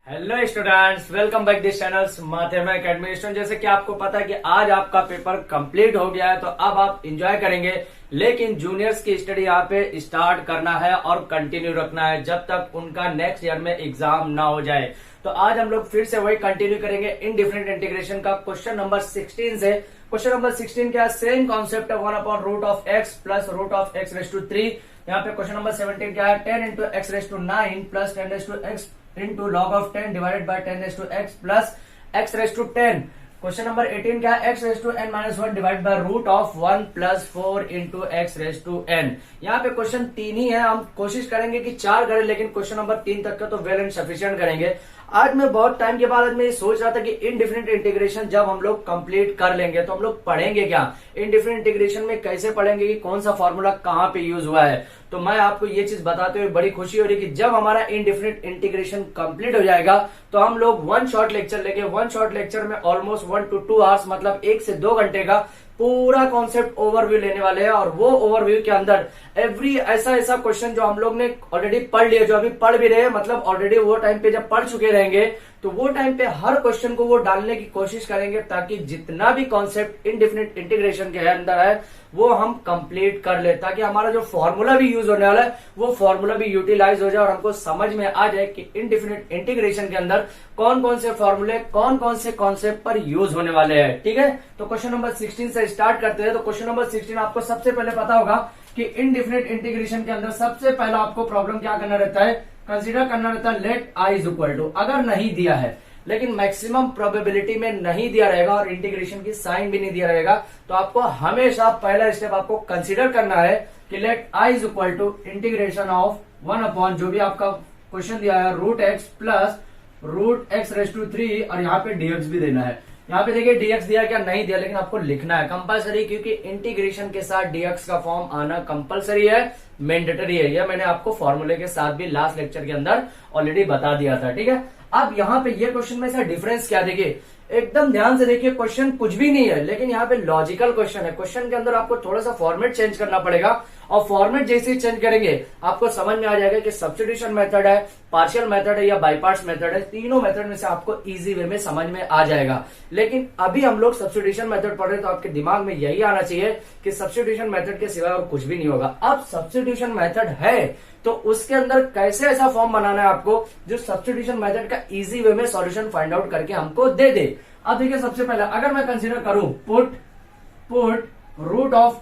Hello students, welcome back this channels mathematics academy. Student, जैसे कि आपको पता है कि आज आपका पेपर कंप्लीट हो गया है, तो अब आप एंजॉय करेंगे। लेकिन जूनियर्स की स्टडी यहाँ पे स्टार्ट करना है और कंटिन्यू रखना है जब तक उनका नेक्स्ट ईयर में एग्जाम ना हो जाए। तो आज हम लोग फिर से वही कंटिन्यू करेंगे इनडिफिनिट इंटीग्रेशन का क्वेश्चन नंबर 16 से। क्वेश्चन नंबर 16 क्या है? सेम कॉन्सेप्ट है, 1/√x प्लस √x⁻³ यहाँ पे क्वेश्चन नंबर 17 क्या है? 10 × x⁹ plus 10x into log of 10 divided by 10x plus x⁻10। Question number 18 क्या है? x⁻n-1 divide by √1 plus 4 into x⁻n। यहाँ पे क्वेश्चन 3 ही है, हम कोशिश करेंगे कि 4 करें, लेकिन क्वेश्चन नंबर 3 तक का तो वेल एंड सफिशिएंट करेंगे। आज मैं बहुत टाइम के बाद मैं सोच रहा था कि इनडिफिनिट इंटीग्रेशन जब हम लोग कंप्लीट कर लेंगे तो हम लोग पढ़ेंगे क्या, इनडिफिनिट इंटीग्रेशन में कैसे पढ़ेंगे कि कौन सा फॉर्मूला कहाँ पे यूज हुआ है। तो मैं आपको ये चीज बताते हुए बड़ी खुशी हो रही है कि जब हमारा इनडिफिनिट इंटीग्रेशन कंप्लीट हो जाएगा तो हम लोग वन शॉर्ट लेक्चर लेंगे। वन शॉर्ट लेक्चर में ऑलमोस्ट 1 to 2 आवर्स मतलब 1 से 2 घंटे का पूरा कॉन्सेप्ट ओवरव्यू लेने वाले हैं। और वो ओवरव्यू के अंदर एवरी ऐसा क्वेश्चन जो हम लोग ने ऑलरेडी पढ़ लिया, जो अभी पढ़ भी रहे हैं, मतलब ऑलरेडी वो टाइम पे जब पढ़ चुके रहेंगे तो वो टाइम पे हर क्वेश्चन को वो डालने की कोशिश करेंगे ताकि जितना भी कॉन्सेप्ट इनडिफिनिट इंटीग्रेशन के अंदर है वो हम कंप्लीट कर ले, ताकि हमारा जो फॉर्मूला भी यूज होने वाला है वो फॉर्मूला भी यूटिलाइज हो जाए और हमको समझ में आ जाए कि इनडिफिनिट इंटीग्रेशन के अंदर कौन कौन से फॉर्मूले कौन कौन से कॉन्सेप्ट पर यूज होने वाले हैं। ठीक है, तो क्वेश्चन नंबर 16 से स्टार्ट करते हैं। तो क्वेश्चन नंबर 16 आपको सबसे पहले पता होगा कि इनडिफिनिट इंटीग्रेशन के अंदर सबसे पहला आपको प्रॉब्लम क्या करना रहता है, कंसीडर करना रहता है let i is equal to. अगर नहीं दिया है, लेकिन मैक्सिमम प्रोबेबिलिटी में नहीं दिया रहेगा और इंटीग्रेशन की साइन भी नहीं दिया रहेगा, तो आपको हमेशा पहला स्टेप आपको कंसीडर करना है कि let i is equal to integration of 1 जो भी आपका क्वेश्चन दिया है √x प्लस √x⁻³ और यहाँ पे dx भी देना है। यहाँ पे देखिए dx दिया क्या नहीं दिया, लेकिन आपको लिखना है कंपलसरी, क्योंकि इंटीग्रेशन के साथ dx का फॉर्म आना कंपलसरी है, मैंडेटरी है। यह मैंने आपको फॉर्मूले के साथ भी लास्ट लेक्चर के अंदर ऑलरेडी बता दिया था। ठीक है, अब यहाँ पे ये क्वेश्चन में से डिफरेंस क्या, देखिए एकदम ध्यान से देखिए, क्वेश्चन कुछ भी नहीं है, लेकिन यहाँ पे लॉजिकल क्वेश्चन है। क्वेश्चन के अंदर आपको थोड़ा सा फॉर्मेट चेंज करना पड़ेगा, और फॉर्मेट जैसे ही चेंज करेंगे आपको समझ में आ जाएगा कि सब्स्टिट्यूशन मेथड है, पार्शियल मेथड है या बाय पार्ट्स मेथड है। तीनों मेथड में से आपको इजी वे में समझ में आ जाएगा। लेकिन अभी हम लोग सब्स्टिट्यूशन मेथड पढ़ रहे हैं, तो आपके दिमाग में यही आना चाहिए कि सब्स्टिट्यूशन मेथड के सिवाय और कुछ भी नहीं होगा। अब सब्स्टिट्यूशन मेथड है तो उसके अंदर कैसे ऐसा फॉर्म बनाना है आपको जो सब्स्टिट्यूशन मेथड का इजी वे में सॉल्यूशन फाइंड आउट करके हमको दे दे। अब देखिए, सबसे पहले अगर मैं कंसीडर करूं put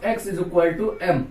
√x is equal to m,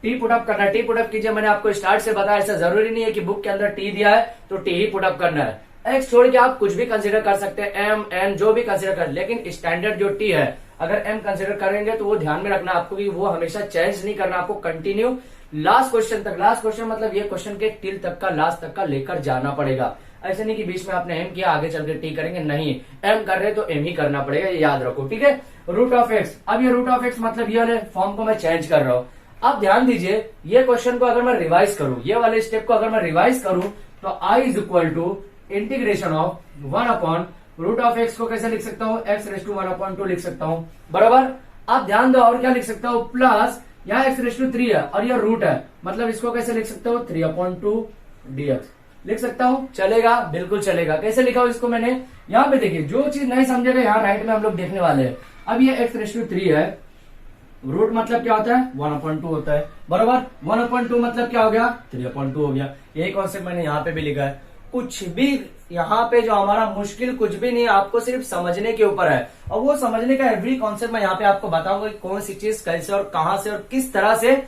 T put up करना है। टी पुटअप कीजिए, मैंने आपको स्टार्ट से बताया, ऐसा जरूरी नहीं है कि बुक के अंदर टी दिया है तो टी ही पुटअप करना है। x छोड़ के आप कुछ भी कंसीडर कर सकते हैं, m n जो भी कंसीडर कर, लेकिन स्टैंडर्ड जो टी है अगर m कंसीडर करेंगे तो वो ध्यान में रखना आपको कि वो हमेशा चेंज नहीं करना, आपको कंटिन्यू लास्ट क्वेश्चन तक, लास्ट क्वेश्चन मतलब ये क्वेश्चन के टिल तक का लास्ट तक का लेकर जाना पड़ेगा। ऐसे नहीं कि बीच में आपने एम किया आगे चल के टी करेंगे, नहीं, एम कर रहे तो एम ही करना पड़ेगा, ये याद रखो। ठीक है, √x, अब ये √x मतलब ये वाले फॉर्म को मैं चेंज कर रहा हूं। अब ध्यान दीजिए, ये क्वेश्चन को अगर मैं रिवाइज करूं, ये वाले स्टेप को अगर मैं रिवाइज करूं तो i is equal to integration of 1/√x को कैसे लिख सकता हूं, x⁻1/2 लिख सकता हूं, बराबर। अब ध्यान दो, और क्या लिख सकता हूं, प्लस यहाँ x⁻³ है और यह रूट है, मतलब इसको कैसे लिख सकता हूँ, 3/2 dx लिख सकता हूँ। चलेगा, बिल्कुल चलेगा। कैसे लिखा हो इसको मैंने, यहाँ पे देखिए, जो चीज नहीं समझेगा यहाँ राइट में हम लोग देखने वाले हैं। अब ये x⁻³ है, रूट मतलब क्या होता है, 1/2 होता है, बराबर। 1/2 मतलब क्या हो गया, 3/2 हो गया। यही कॉन्सेप्ट मैंने यहाँ पे भी लिखा है। कुछ भी यहाँ पे जो हमारा मुश्किल कुछ भी नहीं है, आपको सिर्फ समझने के ऊपर है, और वो समझने का एवरी कॉन्सेप्ट मैं यहाँ पे आपको बताऊंगा कि कौन सी चीज कैसे और कहां से और किस तरह से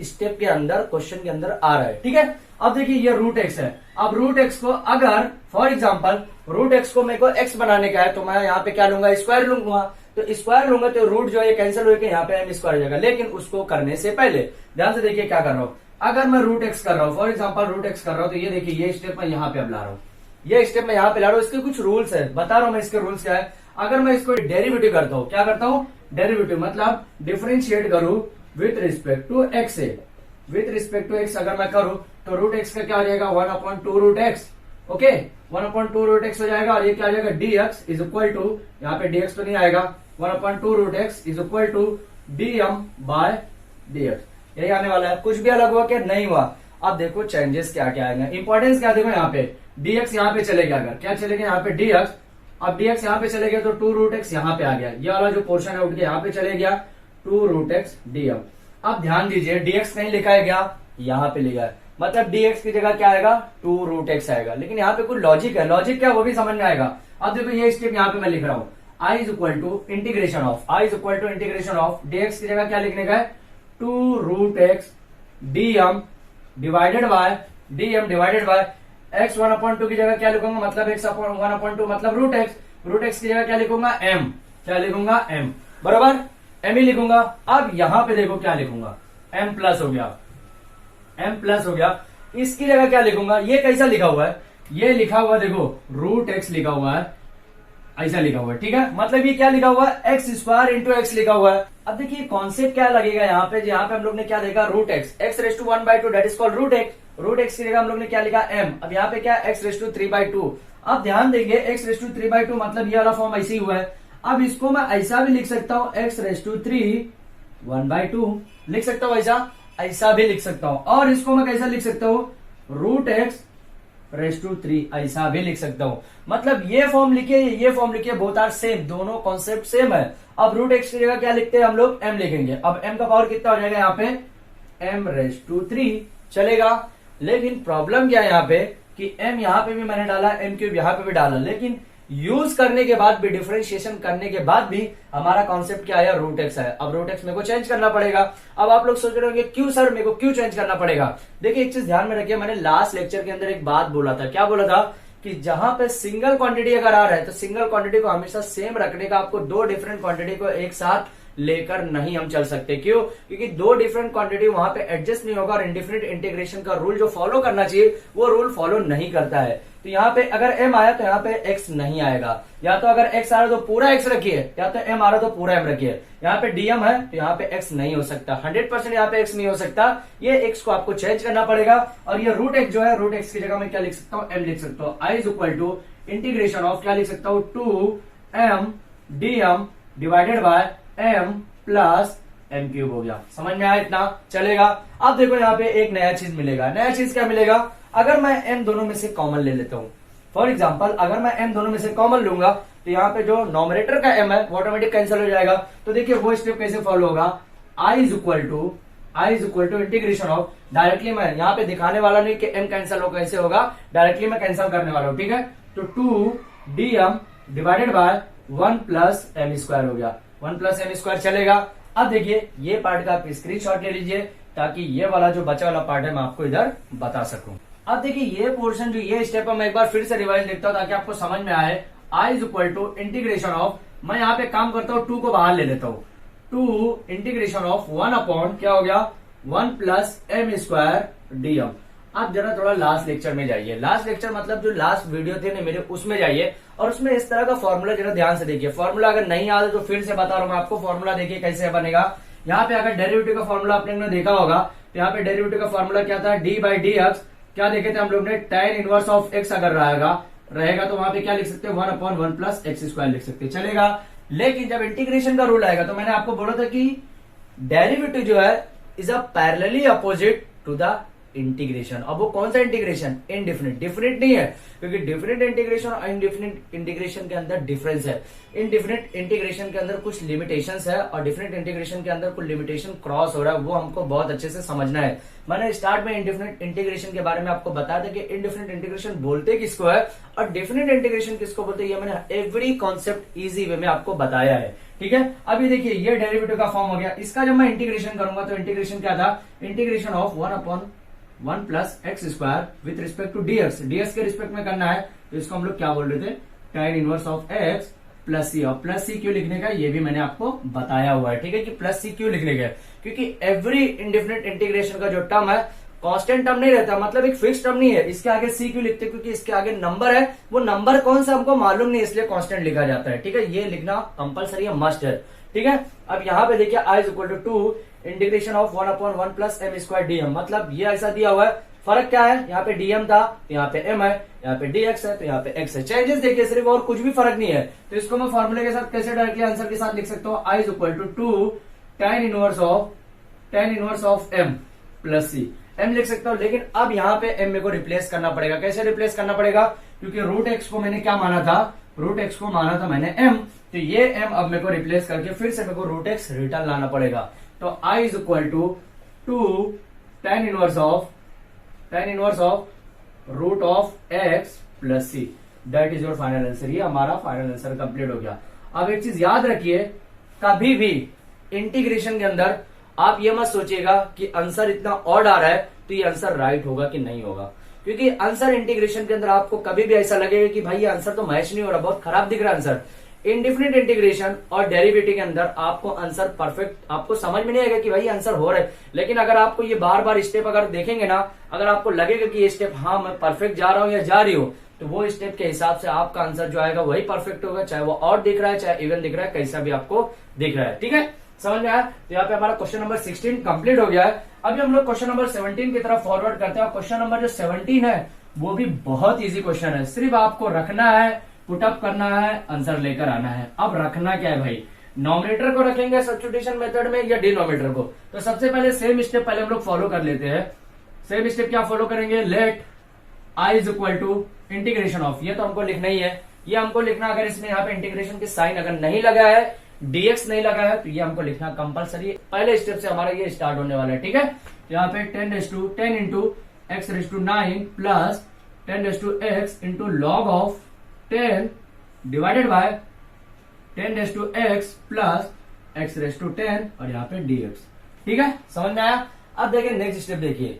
स्टेप के अंदर क्वेश्चन के अंदर आ रहा है। ठीक है, अब देखिए ये √x है। अब √x को अगर फॉर एग्जाम्पल √x को मेरे को x बनाने का है तो मैं यहाँ पे क्या लूंगा, स्क्वायर लूंगा। तो स्क्वायर लूंगा तो रूट जो है कैंसिल होकर यहाँ पे m स्क्वायर हो जाएगा। लेकिन उसको करने से पहले ध्यान से देखिए क्या कर रहा हूँ। अगर मैं √x कर रहा हूँ, फॉर एग्जाम्पल √x कर रहा हूँ, तो ये देखिए ये स्टेप मैं यहाँ पे अब ला रहा हूँ, ये स्टेप मैं यहाँ पे ला रहा हूँ। इसके कुछ रूल्स है, बता रहा हूँ मैं इसके रूल्स क्या है। अगर मैं इसको डेरिवेटिव करता हूँ, क्या करता हूँ, डेरिवेटिव मतलब डिफरेंशिएट करूँ विथ रिस्पेक्ट टू x से, विथ रिस्पेक्ट टू x अगर मैं करूँ तो √x का क्या हो जाएगा, 1/2 ओके, 1/2 हो जाएगा। और ये क्या आ जाएगा, dx इज इक्वल टू, यहाँ पे dx तो नहीं आएगा, 1/2 इज इक्वल टू dm/dx, यही आने वाला है। कुछ भी अलग हुआ क्या, नहीं हुआ। अब देखो चेंजेस क्या क्या आएंगे, इंपॉर्टेंस क्या देखो यहाँ पे, dx यहाँ पे चले गया, अगर क्या चलेगा यहाँ पे dx, अब dx यहाँ पे चले गया तो 2 रूट एक्स यहाँ पे आ गया, ये वाला जो पोर्शन है उठ के यहाँ पे चले गया 2 रूट एक्स dm। अब ध्यान दीजिए dx कहीं लिखा है क्या, यहाँ पे लिखा है, मतलब dx की जगह क्या आएगा 2 रूट एक्स आएगा। लेकिन यहाँ पे कुछ लॉजिक है, लॉजिक क्या वो भी समझ में आएगा। अब देखो ये स्टेप यहाँ पे मैं लिख रहा हूँ, i is equal to integration of dx की जगह क्या लिखने का है 2 root x dm divided by x 1/2 की जगह क्या लिखूंगा, मतलब x 1/2 मतलब रूट एक्स की जगह क्या लिखूंगा m, बराबर m ही लिखूंगा। अब यहां पे देखो क्या लिखूंगा, m प्लस हो गया, इसकी जगह क्या लिखूंगा, ये कैसा लिखा हुआ है, ये लिखा हुआ देखो रूट एक्स लिखा हुआ है, ऐसा लिखा हुआ है, ठीक है। मतलब ये क्या लिखा हुआ है एक्स स्क्वायर इंटू एक्स लिखा हुआ है। अब देखिए कॉन्सेप्ट क्या लगेगा यहाँ पे हम लोग ने क्या देखा root x raise to 1/2 that is called root x की जगह हम लोग ने क्या लिखा m। अब यहाँ पे क्या एक्स रेस टू 3/2। अब ध्यान देंगे एक्स रेस टू 3/2 मतलब ये वाला फॉर्म ऐसे ही हुआ है। अब इसको मैं ऐसा भी लिख सकता हूँ एक्स रेस टू 3 1/2 लिख सकता हूँ, ऐसा भी लिख सकता हूँ। और इसको मैं कैसा लिख सकता हूँ रूट एक्स रेस टू 3 ऐसा भी लिख सकता हूँ। मतलब ये फॉर्म लिखिए बोथ आर सेम, दोनों कॉन्सेप्ट सेम है। अब रूट एक्स की जगह क्या लिखते हैं हम लोग m लिखेंगे। अब m का पावर कितना हो जाएगा यहाँ पे m रेस टू 3 चलेगा। लेकिन प्रॉब्लम क्या है यहाँ पे कि m यहाँ पे भी मैंने डाला, m क्यूब यहाँ पे भी डाला, लेकिन यूज करने के बाद भी डिफरेंशिएशन करने के बाद भी हमारा कॉन्सेप्ट क्या है रूट एक्स है। अब रूट एक्स मेरे को चेंज करना पड़ेगा। अब आप लोग सोच रहे होंगे क्यों सर मेरे को क्यों चेंज करना पड़ेगा। देखिए एक चीज ध्यान में रखिए, मैंने लास्ट लेक्चर के अंदर एक बात बोला था, क्या बोला था कि जहां पे सिंगल क्वांटिटी अगर आ रहा है तो सिंगल क्वांटिटी को हमेशा सेम रखने का, आपको दो डिफरेंट क्वांटिटी को एक साथ लेकर नहीं हम चल सकते। क्यों? क्योंकि दो डिफरेंट क्वांटिटी वहां पे एडजस्ट नहीं होगा और इंडिफिनिट इंटीग्रेशन का रूल जो फॉलो करना चाहिए वो रूल फॉलो नहीं करता है। तो यहाँ पे अगर m आया तो यहाँ पे x नहीं आएगा, या तो अगर x आ रहा तो पूरा x रखिए, या तो m आ रहा तो पूरा m रखिए। यहाँ पे dm है तो यहाँ पे x नहीं हो सकता, 100% यहाँ पे x नहीं हो सकता। ये x को आपको चेंज करना पड़ेगा। और ये रूट x जो है रूट x की जगह मैं क्या लिख सकता हूँ m लिख सकता हूँ। i is equal to integration of क्या लिख सकता हूँ 2m dm divided by m plus m cube हो गया। समझ में आया इतना? चलेगा। अब देखो यहाँ पे एक नया चीज मिलेगा। नया चीज क्या मिलेगा, अगर मैं m दोनों में से कॉमन ले लेता हूँ। फॉर एग्जाम्पल अगर मैं m दोनों में से कॉमन लूंगा तो यहाँ पे जो नॉमिनेटर का m है वो ऑटोमेटिक कैंसिल हो जाएगा। तो देखिए वो स्टेप कैसे फॉलो होगा, i is equal to integration of, directly मैं यहाँ पे दिखाने वाला नहीं कि m कैंसिल हो, कैसे होगा डायरेक्टली मैं कैंसिल करने वाला हूँ, ठीक है। तो 2 dm divided bye 1 plus m square हो गया, 1 प्लस m स्क्वायर चलेगा। अब देखिए ये पार्ट का आप स्क्रीनशॉट ले लीजिए ताकि ये वाला जो बचा वाला पार्ट है मैं आपको इधर बता सकूं। अब देखिए ये पोर्शन जो ये स्टेप है मैं एक बार फिर से रिवाइज लिखता हूं ताकि आपको समझ में आए। i is equal to integration of, मैं यहाँ पे काम करता हूँ 2 को बाहर ले लेता हूँ, 2 इंटीग्रेशन ऑफ 1 अपॉन क्या हो गया 1 प्लस m स्क्वायर dm। आप जरा थोड़ा लास्ट लेक्चर में जाइए, लास्ट लेक्चर मतलब जो लास्ट वीडियो थे ना मेरे उसमें जाइए और उसमें इस तरह का फॉर्मूला जरा ध्यान से देखिए। फॉर्मूला अगर नहीं आता तो फिर से बता रहा हूं मैं आपको, फॉर्मूला देखिए कैसे बनेगा। यहाँ पे अगर डेरिवेटिव का फॉर्मूला आपने देखा होगा तो यहाँ पे डेरिवेटिव का फॉर्मूला क्या था d बाई डी एक्स, क्या देखे थे हम लोग ने tan इनवर्स ऑफ x अगर रहेगा तो वहां पे क्या लिख सकते हैं 1 अपॉन 1 प्लस एक्स स्क्वायर लिख सकते हैं, चलेगा। लेकिन जब इंटीग्रेशन का रूल आएगा तो मैंने आपको बोला था कि डेरिवेटिव जो है is a parallelly opposite to the integration. अब वो कौन सा इंटीग्रेशन, इनडिफिनिट, डिफिनिट नहीं है, क्योंकि डिफिनिट इंटीग्रेशन और इनडिफिनिट इंटीग्रेशन के अंदर डिफरेंस है। इनडिफिनिट इंटीग्रेशन के अंदर कुछ लिमिटेशंस है और डिफिनिट इंटीग्रेशन के अंदर कुछ लिमिटेशन क्रॉस हो रहा है, वो हमको बहुत अच्छे से समझना है। मैंने स्टार्ट में इनडिफिनिट इंटीग्रेशन के बारे में आपको बताया था कि इनडिफिनिट इंटीग्रेशन बोलते किसको है और डिफिनिट इंटीग्रेशन किसको बोलते हैं, ये मैंने एवरी कॉन्सेप्ट इजी वे में आपको बताया है, ठीक है। अभी देखिए ये डेरिवेटिव का फॉर्म हो गया, इसका जब मैं इंटीग्रेशन करूंगा तो इंटीग्रेशन क्या था, integration of 1 upon 1 plus x square with respect to dx के रिस्पेक्ट में करना है। तो इसको हम लोग क्या बोल रहे थे, tan inverse of x plus C. और प्लस सी क्यों लिखने का ये भी मैंने आपको बताया हुआ है, ठीक है, कि प्लस सी क्यों लिखने का, क्योंकि एवरी इंडिफिनिट इंटीग्रेशन का जो टर्म है कांस्टेंट टर्म नहीं रहता, मतलब एक फिक्स टर्म नहीं है। इसके आगे सी क्यों लिखते, क्योंकि इसके आगे नंबर है, वो नंबर कौन सा हमको मालूम नहीं, इसलिए कांस्टेंट लिखा जाता है, ठीक है। ये लिखना कंपलसरी है, मस्ट है, ठीक है। अब यहाँ पे देखिए i is equal to 2 integration of 1 upon 1 plus m square dm, मतलब ये ऐसा दिया हुआ है। फर्क क्या है, यहाँ पे dm था तो यहाँ पे m है, यहाँ पे dx है तो यहाँ पे x है। चेंजेस देखिए सिर्फ, और कुछ भी फर्क नहीं है। तो इसको मैं फॉर्मूले के साथ कैसे डायरेक्टली आंसर के साथ लिख सकता हूँ, i is equal to 2 tan inverse of m plus c। m लिख सकता हूं, लेकिन अब यहाँ पे m मेरे को रिप्लेस करना पड़ेगा। कैसे रिप्लेस करना पड़ेगा? क्योंकि रूट एक्स को मैंने क्या माना था? रूट एक्स को माना था मैंने m, तो ये m अब मेरे को रिप्लेस करके फिर से मेरे को रूट एक्स रिटर्न लाना पड़ेगा। तो I is equal to tan inverse of root of x plus C, that is your final answer. ये हमारा फाइनल आंसर कंप्लीट हो गया। अब एक चीज याद रखिए, कभी भी इंटीग्रेशन के अंदर आप ये मत सोचिएगा कि आंसर इतना ऑड आ रहा है तो ये आंसर राइट होगा कि नहीं होगा, क्योंकि आंसर इंटीग्रेशन के अंदर आपको कभी भी ऐसा लगेगा कि भाई ये आंसर तो मैच नहीं हो रहा, बहुत खराब दिख रहा है आंसर। इंडिफिनिट इंटीग्रेशन और डेरिवेटिव के अंदर आपको आंसर परफेक्ट आपको समझ में नहीं आएगा कि भाई आंसर हो रहा है, लेकिन अगर आपको ये बार बार स्टेप अगर देखेंगे ना, अगर आपको लगेगा कि ये स्टेप हाँ मैं परफेक्ट जा रहा हूँ या जा रही हूँ, तो वो स्टेप के हिसाब से आपका आंसर जो आएगा वही परफेक्ट होगा, चाहे वो ऑड दिख रहा है चाहे इवन दिख रहा है, कैसा भी आपको दिख रहा है। ठीक है, समझ में आया? तो यहाँ पे हमारा क्वेश्चन नंबर 16 कंप्लीट हो गया है। अभी हम लोग क्वेश्चन नंबर 17 की तरफ फॉरवर्ड करते हैं। क्वेश्चन नंबर जो 17 है वो भी बहुत इजी क्वेश्चन है, सिर्फ आपको रखना है, पुटअप करना है, आंसर लेकर आना है। अब रखना क्या है भाई? नॉमिनेटर को रखेंगे सब्स्टिट्यूशन मेथड में या डिनोमिनेटर को? तो सबसे पहले सेम स्टेप पहले हम लोग फॉलो कर लेते हैं। सेम स्टेप क्या फॉलो करेंगे? Let I is equal to integration of, ये तो हमको लिखना ही है, ये हमको लिखना। अगर इसमें यहाँ पे इंटीग्रेशन की साइन अगर नहीं लगा है, dx नहीं लगा है, तो ये हमको लिखना कंपलसरी। पहले स्टेप से हमारा ये स्टार्ट होने वाला है। ठीक है, यहाँ पे 10 into x raise to 9 plus 10 x into log of 10 divided by 10 x plus x raise to 10 और यहाँ पे dx। ठीक है, समझ में आया? अब देखिए नेक्स्ट स्टेप, देखिए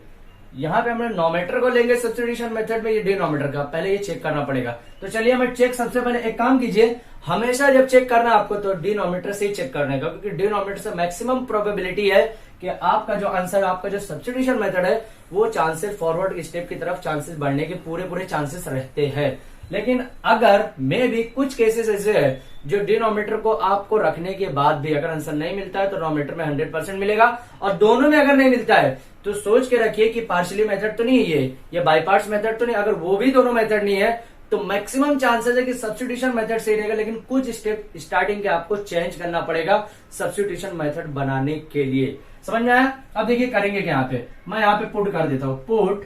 यहाँ पे हमने नॉमिनेटर को लेंगे सब्स्टिट्यूशन मेथड में, ये डिनोमिनेटर का पहले ये चेक करना पड़ेगा। तो चलिए हमें चेक, सबसे पहले एक काम कीजिए, हमेशा जब चेक करना आपको तो डिनोमिनेटर से ही चेक करने का, क्योंकि डिनोमिनेटर से मैक्सिमम प्रोबेबिलिटी है कि आपका जो आंसर, आपका जो सब्स्टिट्यूशन मेथड है वो चांसेस फॉरवर्ड स्टेप की तरफ चांसेस बढ़ने के पूरे चांसेस रहते हैं। लेकिन अगर मे भी कुछ केसेस ऐसे है जो डिनोमिनेटर को आपको रखने के बाद भी अगर आंसर नहीं मिलता है तो नॉमिनेटर में 100% मिलेगा, और दोनों में अगर नहीं मिलता है तो सोच के रखिए कि पार्शियली मेथड तो नहीं है ये बाय पार्ट्स मेथड तो नहीं। अगर वो भी दोनों मेथड नहीं है तो मैक्सिमम चांसेस है कि सब्स्टिट्यूशन मेथड सही रहेगा, लेकिन कुछ स्टेप स्टार्टिंग के आपको चेंज करना पड़ेगा सब्स्टिट्यूशन मेथड बनाने के लिए। समझ में आया? अब देखिए करेंगे क्या, यहाँ पे मैं यहाँ पे पुट कर देता हूँ, put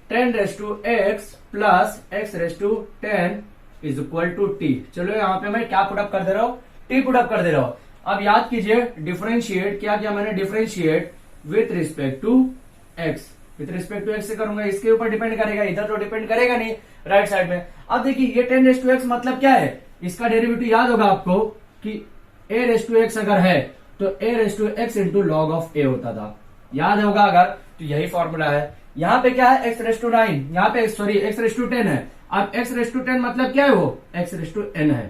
10 plus x raise to 10 is equal to t. चलो यहाँ पे मैं क्या पुटअप कर दे रहा हूँ? टी पुटअप कर दे रहा हूँ। अब याद कीजिए डिफरेंशिएट क्या किया मैंने? Differentiate with respect to x, with respect to x से करूंगा, इसके ऊपर डिपेंड करेगा, इधर तो डिपेंड करेगा नहीं राइट साइड में। अब देखिए ये 10 मतलब क्या है? इसका डेरिवेटिव याद होगा आपको कि a अगर है तो a into log of a होता था, याद होगा अगर, तो यही फॉर्मूला है। यहाँ पे क्या है? x9, यहाँ पे सॉरी x10 है। अब x10 मतलब क्या है? वो x है,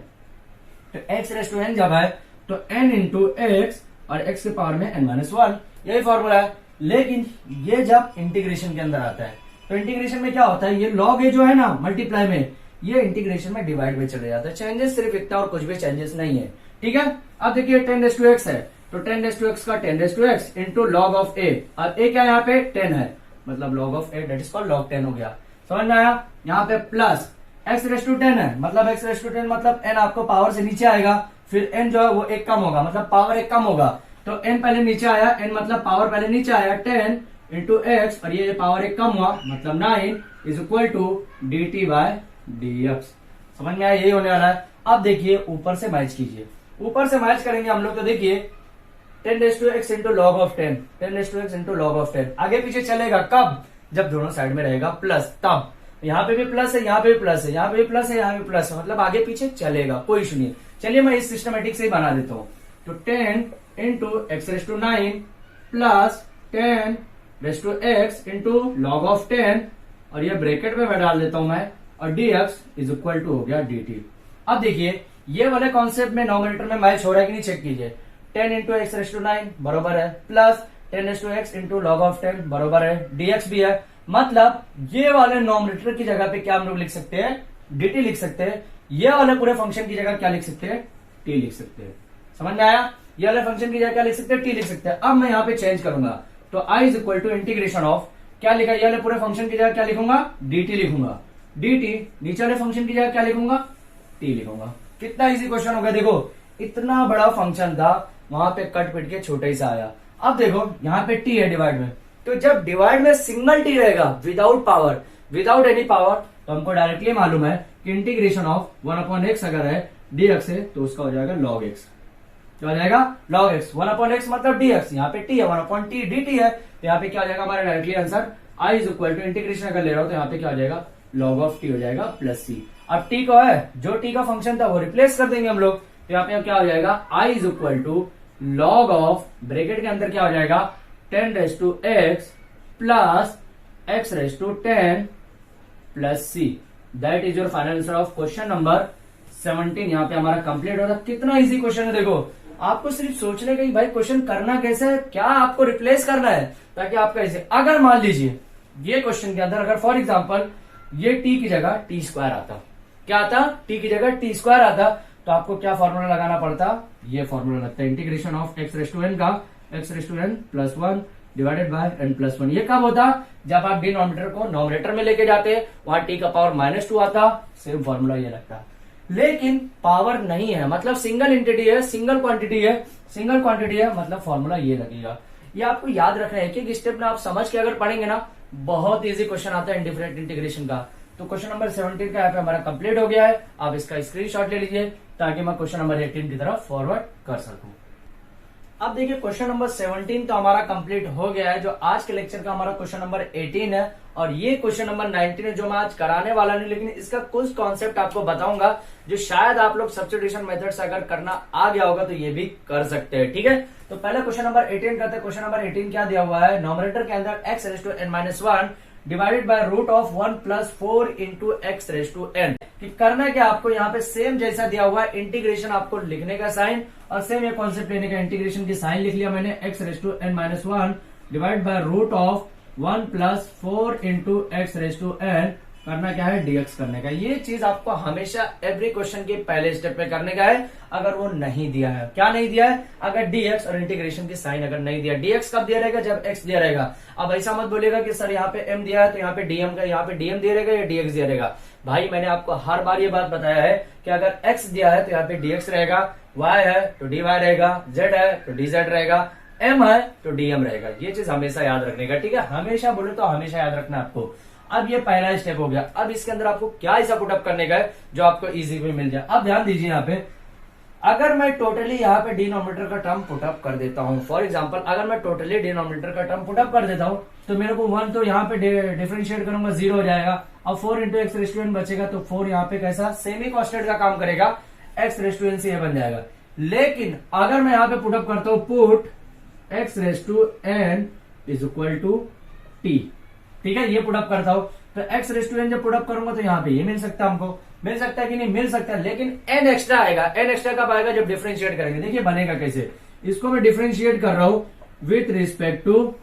तो x जब है तो n इंटू एक्स और x के पावर में n-1, यही फॉर्मूला है। लेकिन ये जब इंटीग्रेशन के अंदर आता है तो इंटीग्रेशन में क्या होता है? ये log a जो है ना मल्टीप्लाई में, ये इंटीग्रेशन में डिवाइड में चले जाता है। चेंजेस सिर्फ इतना और कुछ भी चेंजेस नहीं है। ठीक है, अब देखिए 10 है तो 10 का 10 इंटू लॉग ऑफ a, और a क्या यहाँ पे 10 है, मतलब log of a, that is called log 10 हो गया। समझ में आया? यहाँ पे प्लस x10 है, मतलब x10 मतलब n आपको पावर से नीचे आएगा, फिर n जो है वो एक कम होगा, मतलब पावर एक कम होगा, तो n पहले नीचे आया, n मतलब पावर पहले नीचे आया 10 इंटू एक्स, और ये पावर एक कम हुआ मतलब 9 is equal to dt by dx। समझ में आया? यही होने वाला है। अब देखिए ऊपर से मैच कीजिए, ऊपर से मैच करेंगे हम लोग तो देखिए 10 into log of 10 into log of 10 आगे पीछे चलेगा कब? जब दोनों साइड में रहेगा प्लस, तब यहाँ पे भी प्लस है, यहाँ पे भी प्लस है, यहाँ पे भी प्लस है, यहाँ पे प्लस है, मतलब आगे पीछे चलेगा, कोई इशू नहीं। चलिए मैं इस सिस्टमेटिक से ही बना देता हूँ। तो 10 into x9 plus 10 into log of 10, और ये ब्रैकेट में मैं डाल देता हूं मैं, और dx इज इक्वल टू हो गया dt। अब देखिए ये वाले कॉन्सेप्ट में नॉमिनेटर में मैच हो रहा है कि नहीं, चेक कीजिए। 10 इंटू x9 बरोबर है, प्लस 10 इंटू लॉग ऑफ 10 बरोबर है, dx भी है, मतलब ये वाले नॉमिनेटर की जगह पे क्या हम लोग लिख सकते हैं? dt लिख सकते हैं। ये वाले पूरे फंक्शन की जगह क्या लिख सकते हैं? t लिख सकते हैं। समझ में आया? ये वाले फंक्शन की जगह क्या लिख सकते हैं? t लिख सकते हैं। अब मैं यहाँ पे चेंज करूंगा, तो i is equal to integration of क्या लिखा? ये वाले पूरे फंक्शन की जगह क्या लिखूंगा? dt लिखूंगा, dt नीचे वाले फंक्शन की जगह क्या लिखूंगा? t लिखूंगा। कितना इजी क्वेश्चन हो गया, देखो इतना बड़ा फंक्शन था, वहां पे कट पिट के छोटा ही सा आया। अब देखो यहाँ पे t है डिवाइड में, तो जब डिवाइड में सिंगल टी रहेगा without power, without any power, तो हमको डायरेक्टली मालूम है कि इंटीग्रेशन ऑफ 1/x अगर है dx है तो उसका हो जाएगा log x। क्या हो जाएगा? log x। 1/x मतलब dx, यहाँ पे t है, 1/t dt है, तो यहाँ पे क्या हो जाएगा हमारा directly answer i is equal to integration अगर ले रहा हो तो यहाँ पे क्या हो जाएगा log ऑफ t हो जाएगा प्लस c। अब t को है जो t का फंक्शन था वो रिप्लेस कर देंगे हम लोग, तो यहाँ पे क्या हो जाएगा i is equal to log of bracket के अंदर क्या हो जाएगा 10⁻x plus x⁻10 plus c। That is your final answer of question number 17। यहाँ पे हमारा कंप्लीट होता। कितना इजी क्वेश्चन है, देखो आपको सिर्फ सोचने का ही भाई क्वेश्चन करना कैसे है, क्या आपको रिप्लेस करना है ताकि आपका इसे, अगर मान लीजिए ये क्वेश्चन के अंदर अगर फॉर एग्जांपल ये t की जगह t² आता, क्या आता? t की जगह t² आता, तो आपको क्या फॉर्मूला लगाना पड़ता? ये फॉर्मूला लगता है इंटीग्रेशन ऑफ x⁻n का x⁻n plus 1 divided by n+1। ये कब होता? जब आप डिनोमिनेटर को नोमिनेटर में लेके जाते, वहां t का पावर -2 आता, सेम फॉर्मूला ये लगता। लेकिन पावर नहीं है, मतलब सिंगल एंटिटी है, सिंगल क्वांटिटी है, सिंगल क्वांटिटी है, मतलब फॉर्मूला ये लगेगा। ये आपको याद रखना है, एक स्टेप में आप समझ के अगर पढ़ेंगे ना, बहुत इजी क्वेश्चन आता है इंडिफरेंट इंटीग्रेशन का। तो क्वेश्चन नंबर 17 का यहाँ पे हमारा कंप्लीट हो गया है। आप इसका स्क्रीनशॉट ले लीजिए ताकि मैं क्वेश्चन नंबर 18 की तरफ फॉरवर्ड कर सकूं। अब देखिए क्वेश्चन नंबर 17 तो हमारा कंप्लीट हो गया है। जो आज के लेक्चर का हमारा क्वेश्चन नंबर 18 है और ये क्वेश्चन नंबर 19 है जो मैं आज कराने वाला नहीं, लेकिन इसका कुछ कॉन्सेप्ट आपको बताऊंगा जो शायद आप लोग सब्स्टिट्यूशन मेथड से अगर करना आ गया होगा तो ये भी कर सकते हैं। ठीक है, तो पहले क्वेश्चन नंबर 18 करते हैं। क्वेश्चन नंबर 18 क्या दिया हुआ है? नोमिनेटर के अंदर x⁻n-1 divided by root of 1 + 4 × x⁻n। कि करना क्या आपको, यहाँ पे सेम जैसा दिया हुआ है इंटीग्रेशन आपको लिखने का साइन और सेम ये कॉन्सेप्ट लेने का, इंटीग्रेशन की साइन लिख लिया मैंने, x⁻n-1 divide by root of 1 + 4 × x⁻n। करना क्या है? dx करने का। ये चीज आपको हमेशा एवरी क्वेश्चन के पहले स्टेप पे करने का है। अगर वो नहीं दिया है, क्या नहीं दिया है? अगर dx और इंटीग्रेशन की साइन अगर नहीं दिया, dx कब दिया रहेगा? जब x दिया रहेगा। अब ऐसा मत बोलेगा कि सर यहाँ पे m दिया है तो यहाँ पे dm का, यहाँ पे dm दिया रहेगा या dx दिया रहेगा। भाई मैंने आपको हर बार ये बात बताया है कि अगर x दिया है तो यहाँ पे dx रहेगा, y है तो dy रहेगा, z है तो dz रहेगा, m है तो dm रहेगा। ये चीज हमेशा याद रखने का। ठीक है, हमेशा बोले तो हमेशा याद रखना आपको। अब ये पहला स्टेप हो गया। अब इसके अंदर आपको क्या ऐसा पुटअप करने का है जो आपको इजी भी मिल जाए। अब ध्यान दीजिए यहाँ पे, अगर मैं टोटली यहाँ पे डिनोमिनेटर का टर्म पुटअप कर देता हूँ, फॉर एग्जांपल अगर मैं टोटली डिनोमिनेटर का टर्म पुटअप कर देता हूँ तो मेरे को 1 तो यहाँ पे डिफरेंशिएट करूंगा 0 हो जाएगा। अब 4 × x⁻n बचेगा तो 4 यहाँ पे कैसा सेमी कांस्टेंट का काम करेगा, x⁻n से ये बन जाएगा। लेकिन अगर मैं यहाँ पे पुटअप करता हूँ put x⁻n is equal to t, ठीक है, ये पुटअप करता हूं तो x⁻n जब पुटअप करूंगा तो यहाँ पे ये मिल सकता है, हमको मिल सकता है कि नहीं मिल सकता है। लेकिन n एक्स्ट्रा आएगा। n एक्स्ट्रा कब आएगा? जब डिफरेंशिएट करेंगे। देखिए बनेगा कैसे, इसको मैं डिफरेंशिएट कर रहा हूं विथ रिस्पेक्ट टू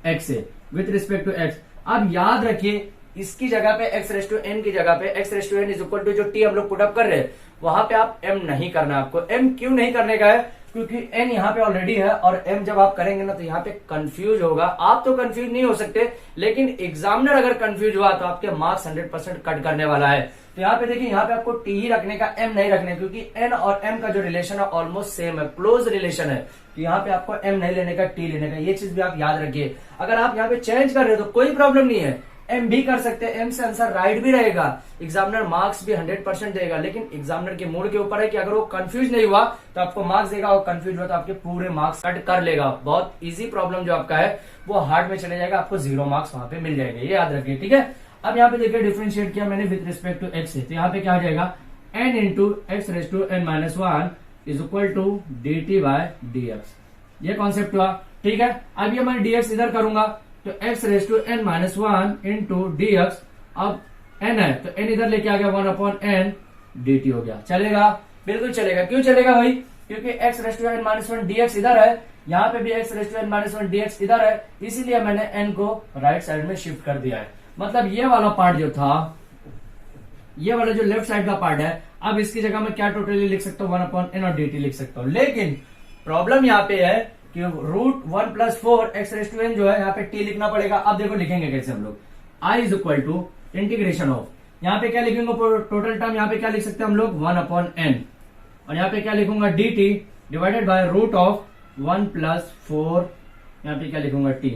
x से, विथ रिस्पेक्ट टू x। अब याद रखिए इसकी जगह पे x⁻n की जगह पे x⁻n इज इक्वल टू जो t हम लोग पुटअप कर रहे हैं वहां पे आप m नहीं करना। आपको m क्यों नहीं करने का है? क्योंकि n यहाँ पे ऑलरेडी है और m जब आप करेंगे ना तो यहाँ पे कंफ्यूज होगा। आप तो कंफ्यूज नहीं हो सकते, लेकिन एग्जामिनर अगर कंफ्यूज हुआ तो आपके मार्क्स 100% कट करने वाला है। तो यहाँ पे देखिए, यहाँ पे आपको t ही रखने का, m नहीं रखने, क्योंकि n और m का जो रिलेशन है ऑलमोस्ट सेम है, क्लोज रिलेशन है। तो यहाँ पे आपको m नहीं लेने का, t लेने का। ये चीज भी आप याद रखिए। अगर आप यहाँ पे चेंज कर रहे हो तो कोई प्रॉब्लम नहीं है, m भी कर सकते हैं, m से आंसर राइट भी रहेगा, एग्जामिनर मार्क्स भी 100% देगा। लेकिन एग्जामिनर के मूड के ऊपर है कि अगर वो कंफ्यूज नहीं हुआ तो आपको मार्क्स देगा, और कंफ्यूज हुआ तो आपके पूरे मार्क्स कट कर लेगा। बहुत इजी प्रॉब्लम जो आपका है वो हार्ड में चले जाएगा, आपको 0 मार्क्स वहां पे मिल जाएंगे, ये याद रखिए। ठीक है, अब यहाँ पे देखिए डिफरेंशिएट किया मैंने विद रिस्पेक्ट टू x से, तो यहाँ पे क्या हो जाएगा n × x⁻n-1 is equal to dt/dx। ये कॉन्सेप्ट हुआ। ठीक है, अब ये मैं dx इधर करूंगा तो x⁻n-1 × dx, अब n है तो n इधर लेके आ गया 1/n dt हो गया। चलेगा? बिल्कुल चलेगा। क्यों चलेगा भाई? क्योंकि x⁻n-1 dx इधर है, यहाँ पे भी x⁻n-1 dx इधर है, इसीलिए मैंने n को राइट साइड में शिफ्ट कर दिया है। मतलब ये वाला पार्ट जो था, ये वाला जो लेफ्ट साइड का पार्ट है, अब इसकी जगह मैं क्या टोटली लिख सकता हूँ 1/n और dt लिख सकता हूँ। लेकिन प्रॉब्लम यहाँ पे है कि रूट 1 + 4 x⁻n जो है यहाँ पे t लिखना पड़ेगा। अब देखो लिखेंगे कैसे हम लोग, i is equal to integration of, यहाँ पे क्या लिखेंगे टोटल टर्म, यहाँ पे क्या लिख सकते हैं हम लोग 1/n, और यहाँ पे क्या लिखूंगा dt divided by root of 1 + 4, यहाँ पे क्या लिखूंगा t।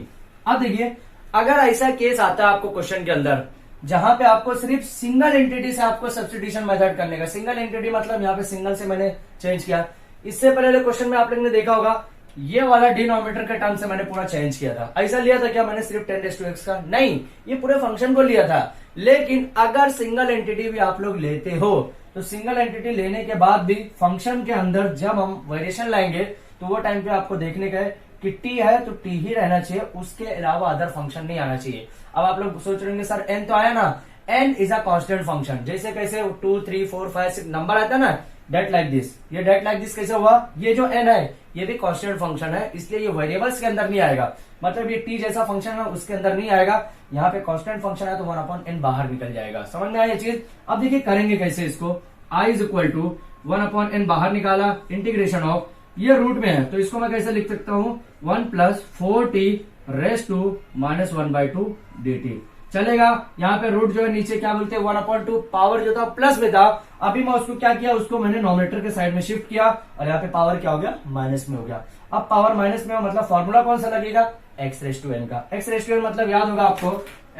अब देखिए, अगर ऐसा केस आता है आपको क्वेश्चन के अंदर जहां पे आपको सिर्फ सिंगल एंटिटी से आपको सब्स्टिट्यूशन मेथड करने का, सिंगल एंटिटी मतलब यहाँ पे सिंगल से मैंने चेंज किया। इससे पहले क्वेश्चन में आप लोगों ने देखा होगा ये वाला डिनोमिनेटर के टर्म से मैंने पूरा चेंज किया था। ऐसा लिया था क्या मैंने सिर्फ 10⁻⁴ का? नहीं, ये पूरे फंक्शन को लिया था। लेकिन अगर सिंगल एंटिटी भी आप लोग लेते हो तो सिंगल एंटिटी लेने के बाद भी फंक्शन के अंदर जब हम वेरिएशन लाएंगे तो वो टाइम पे आपको देखने का है कि टी है तो टी ही रहना चाहिए, उसके अलावा अदर फंक्शन नहीं आना चाहिए। अब आप लोग सोच रहे होंगे सर एन तो आया ना, n is a constant function. जैसे कैसे 2 3 4 5 6 नंबर आता है ना, डेट लाइक दिस, ये डेट लाइक दिस कैसे हुआ? ये जो एन है ये भी कांस्टेंट फंक्शन है, इसलिए ये वेरिएबल्स के अंदर नहीं आएगा, मतलब ये टी जैसा फंक्शन है उसके अंदर नहीं आएगा। यहाँ पे कांस्टेंट फंक्शन है तो 1/n बाहर निकल जाएगा। समझ में आया ये चीज? अब देखिए करेंगे कैसे इसको। i is equal to 1/n बाहर निकाला, इंटीग्रेशन ऑफ, ये रूट में है तो इसको मैं कैसे लिख सकता हूँ 1 + 4t रेस टू -1/2 dt चलेगा। यहाँ पे रूट जो है नीचे क्या बोलते हैं 1/2, पावर जो था प्लस में था, अभी मैं उसको क्या किया, उसको मैंने नोमिनेटर के साइड में शिफ्ट किया और यहाँ पे पावर क्या हो गया माइनस में हो गया। अब पावर माइनस में हो मतलब फॉर्मूला कौन सा लगेगा x⁻n का। x⁻n मतलब याद होगा आपको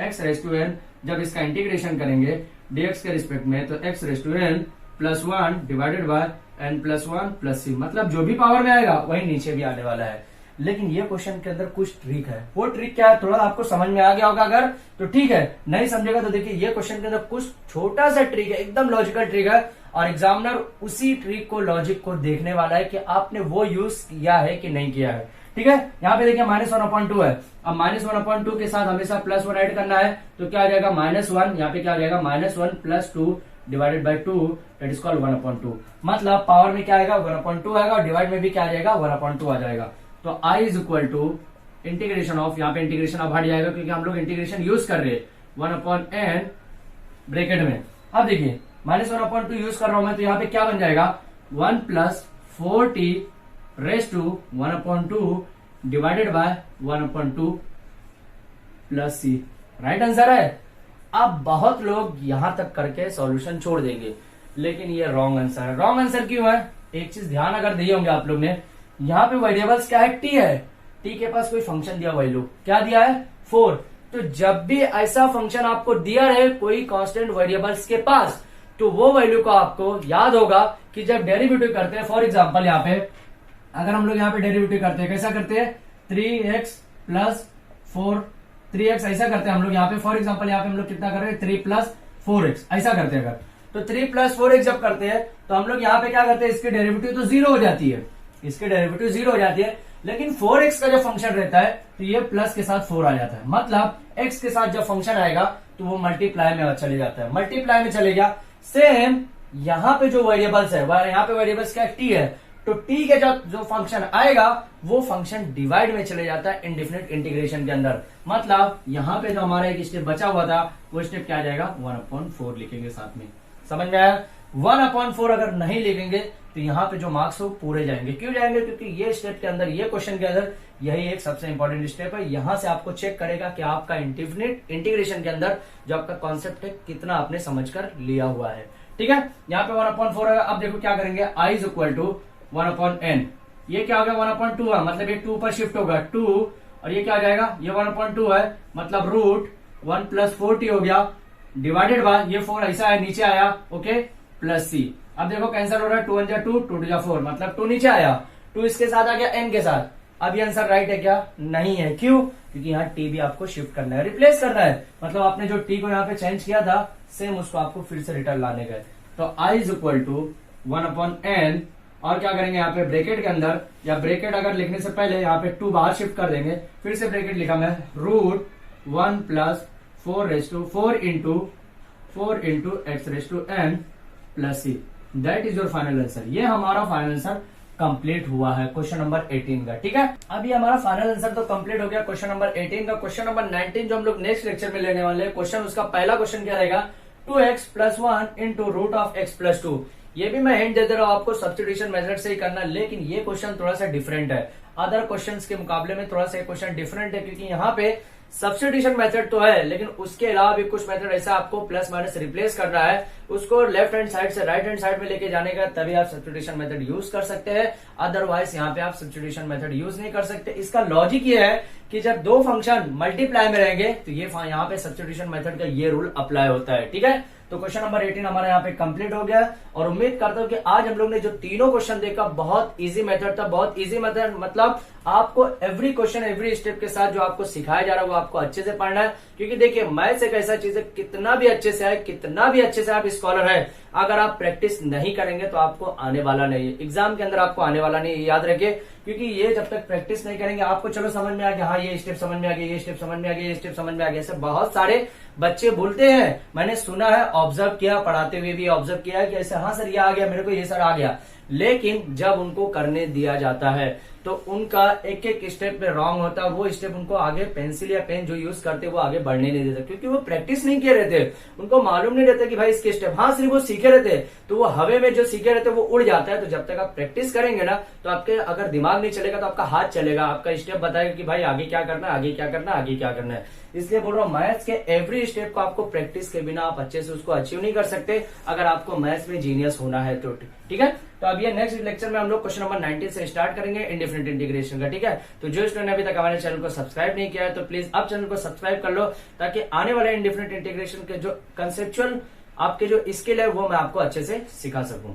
x⁻n, जब इसका इंटीग्रेशन करेंगे dx के रिस्पेक्ट में तो x⁻n +1 divided by n +1 + c, मतलब जो भी पावर में आएगा वही नीचे भी आने वाला है। लेकिन ये क्वेश्चन के अंदर कुछ ट्रिक है, वो ट्रिक क्या है थोड़ा आपको समझ में आ गया होगा, अगर तो ठीक है, नहीं समझेगा तो देखिए ये क्वेश्चन के अंदर कुछ छोटा सा ट्रिक है, एकदम लॉजिकल ट्रिक है और एग्जामिनर उसी ट्रिक को, लॉजिक को देखने वाला है कि आपने वो यूज किया है कि नहीं किया है। ठीक है, यहाँ पे देखिए -1/2 है, अब -1/2 के साथ हमेशा +1 ऐड करना है तो क्या आ जाएगा -1, यहाँ पे क्या आ जाएगा -1 + 2 divided by 2 that is called 1/2, मतलब पावर में क्या आएगा 1/2 आएगा और डिवाइड में भी क्या आ जाएगा 1/2 आ जाएगा। तो i is equal to integration of, यहाँ पे इंटीग्रेशन अब हट जाएगा क्योंकि हम लोग इंटीग्रेशन यूज कर रहे हैं 1/n ब्रैकेट में। अब देखिए -1/2 यूज कर रहा हूं मैं तो यहाँ पे क्या बन जाएगा 1 + 4t raise to 1/2 divided by 1/2 + c, right answer है। अब बहुत लोग यहां तक करके सॉल्यूशन छोड़ देंगे, लेकिन ये रॉन्ग आंसर है। रॉन्ग आंसर क्यों है? एक चीज ध्यान अगर दिए होंगे आप लोग ने, यहाँ पे वेरिएबल्स क्या है टी है, टी के पास कोई फंक्शन दिया वैल्यू क्या दिया है 4, तो जब भी ऐसा फंक्शन आपको दिया है कोई कांस्टेंट वेरिएबल्स के पास तो वो वैल्यू को आपको याद होगा कि जब डेरिवेटिव करते हैं, फॉर एग्जांपल यहाँ पे अगर हम लोग यहाँ पे डेरिवेटिव करते हैं कैसा करते हैं 3x + 4, 3x ऐसा करते हैं हम लोग यहाँ पे, फॉर एग्जांपल यहाँ पे हम लोग कितना कर रहे हैं 3 + 4x ऐसा करते हैं। अगर तो 3 + 4x जब करते हैं तो हम लोग यहाँ पे क्या करते हैं, इसकी डेरिवेटिव तो 0 हो जाती है, इसकी डेरिवेटिव 0 हो जाती है, लेकिन 4x का जो फंक्शन रहता है तो ये प्लस के साथ 4 आ जाता है, मतलब x के साथ जब फंक्शन आएगा तो वो मल्टीप्लाई में चले जाता है, मल्टीप्लाई में चले गया। सेम यहाँ पे जो वेरिएबल्स है, यहाँ पे वेरिएबल्स क्या t है, तो t के जो फंक्शन आएगा वो फंक्शन डिवाइड में चले जाता है इंडेफिनिट इंटीग्रेशन के अंदर, मतलब यहाँ पे जो हमारा एक स्टेप बचा हुआ था वो स्टेप क्या आ जाएगा 1/4 लिखेंगे साथ में। समझ में आया? 1/4 अगर नहीं लिखेंगे तो यहाँ पे जो मार्क्स हो पूरे जाएंगे। क्यों जाएंगे? क्योंकि ये स्टेप के अंदर, ये क्वेश्चन के अंदर यही एक सबसे इंपॉर्टेंट स्टेप है। यहाँ से आपको चेक करेगा कि आपका इंडेफिनिट इंटीग्रेशन के अंदर जो आपका कॉन्सेप्ट है कितना आपने समझकर लिया हुआ है। ठीक है, यहाँ पे 1/4 है। अब देखो क्या करेंगे, i is equal to 1/n, ये क्या हो गया 1/2 है, मतलब ये 2 पर शिफ्ट होगा 2, और ये क्या आ जाएगा, ये 1/2 है मतलब रूट 1 + 4t हो गया डिवाइडेड बाय, ये 4 ऐसा है नीचे आया, ओके, प्लस c। अब देखो कैंसिल हो रहा है, 2 × 2 2 × 4, मतलब 2 नीचे आया, 2 इसके साथ आ गया n के साथ। अब ये आंसर राइट है क्या? नहीं है। क्यों? क्योंकि यहाँ t भी आपको शिफ्ट करना है, रिप्लेस करना है, मतलब आपने जो t को यहाँ पे चेंज किया था सेम उसको आपको फिर से रिटर्न लाने गए। तो i is equal to 1/n, और क्या करेंगे यहाँ पे ब्रैकेट के अंदर, या ब्रैकेट अगर लिखने से पहले यहाँ पे 2 बाहर शिफ्ट कर देंगे, फिर से ब्रैकेट लिखा मैं, root 1 + 4 into x⁻n + c, that is your final answer. ये हमारा फाइनल आंसर कंप्लीट हुआ है क्वेश्चन नंबर 18 का। ठीक है, अभी हमारा फाइनल आंसर तो कंप्लीट हो गया क्वेश्चन नंबर 18 का। क्वेश्चन नंबर 19 जो हम लोग नेक्स्ट लेक्चर में लेने वाले हैं, क्वेश्चन उसका पहला क्वेश्चन क्या रहेगा, 2x + 1 into √(x + 2)। ये भी मैं हिंट दे दे रहा हूं आपको, सब्स्टिट्यूशन मेथड से ही करना, लेकिन ये क्वेश्चन थोड़ा सा डिफरेंट है, अदर क्वेश्चंस के मुकाबले में थोड़ा सा क्वेश्चन डिफरेंट है, क्योंकि यहाँ पे सब्स्टिट्यूशन मेथड तो है, लेकिन उसके अलावा भी कुछ मेथड ऐसा आपको प्लस माइनस रिप्लेस करना है, उसको लेफ्ट हैंड साइड से राइट हैंड साइड में लेके जाने का, तभी आप सब्स्टिट्यूशन मेथड यूज कर सकते हैं। अदरवाइज यहाँ पे आप सब्स्टिट्यूशन मेथड यूज नहीं कर सकते। इसका लॉजिक ये है कि जब दो फंक्शन मल्टीप्लाई में रहेंगे तो ये यहाँ पे सब्स्टिट्यूशन मेथड का ये रूल अप्लाई होता है। ठीक है, तो क्वेश्चन नंबर 18 हमारा यहाँ पे कंप्लीट हो गया और उम्मीद करता हूँ कि आज हम लोग ने जो तीनों क्वेश्चन देखा बहुत इजी मेथड था। बहुत इजी मेथड मतलब आपको एवरी क्वेश्चन एवरी स्टेप के साथ जो आपको सिखाया जा रहा है वो आपको अच्छे से पढ़ना है, क्योंकि देखिए मैथ्स एक ऐसा चीज है, कितना भी अच्छे से है, कितना भी अच्छे से आप स्कॉलर है, अगर आप प्रैक्टिस नहीं करेंगे तो आपको आने वाला नहीं है, एग्जाम के अंदर आपको आने वाला नहीं है, याद रखिए। क्योंकि ये जब तक प्रैक्टिस नहीं करेंगे आपको चलो समझ में आ गया, हाँ ये स्टेप समझ में आ गया, ये स्टेप समझ में आ गया, ये स्टेप समझ में आ गया, ऐसे बहुत सारे बच्चे भूलते हैं। मैंने सुना है, ऑब्जर्व किया, पढ़ाते हुए भी ऑब्जर्व किया है कि ऐसे हाँ सर ये आ गया मेरे को, ये सर आ गया, लेकिन जब उनको करने दिया जाता है तो उनका एक एक स्टेप पे रॉन्ग होता है। वो स्टेप उनको आगे पेंसिल या पेन जो यूज करते वो आगे बढ़ने नहीं देते, क्योंकि वो प्रैक्टिस नहीं किए रहते, उनको मालूम नहीं रहता कि भाई इसके स्टेप, हाँ सिर्फ वो सीखे रहते तो वो हवे में जो सीखे रहते वो उड़ जाता है। तो जब तक आप प्रैक्टिस करेंगे ना तो आपके अगर दिमाग नहीं चलेगा तो आपका हाथ चलेगा, आपका स्टेप बताएगा कि भाई आगे क्या करना है, आगे क्या करना है, आगे क्या करना है। इसलिए बोल रहा हूँ मैथ्स के एवरी स्टेप को आपको प्रैक्टिस के बिना आप अच्छे से उसको अचीव नहीं कर सकते, अगर आपको मैथ्स में जीनियस होना है तो। ठीक है, तो अब ये नेक्स्ट लेक्चर में हम लोग क्वेश्चन नंबर 19 से स्टार्ट करेंगे इंडिफरेंट इंटीग्रेशन का। ठीक है, तो जो स्टूडेंट ने अभी तक हमारे चैनल को सब्सक्राइब नहीं किया है तो प्लीज अब चैनल को सब्सक्राइब कर लो, ताकि आने वाले इंडिफरेंट इंटीग्रेशन के जो कंसेप्चुअल आपके जो स्किल है वो मैं आपको अच्छे से सिखा सकूं।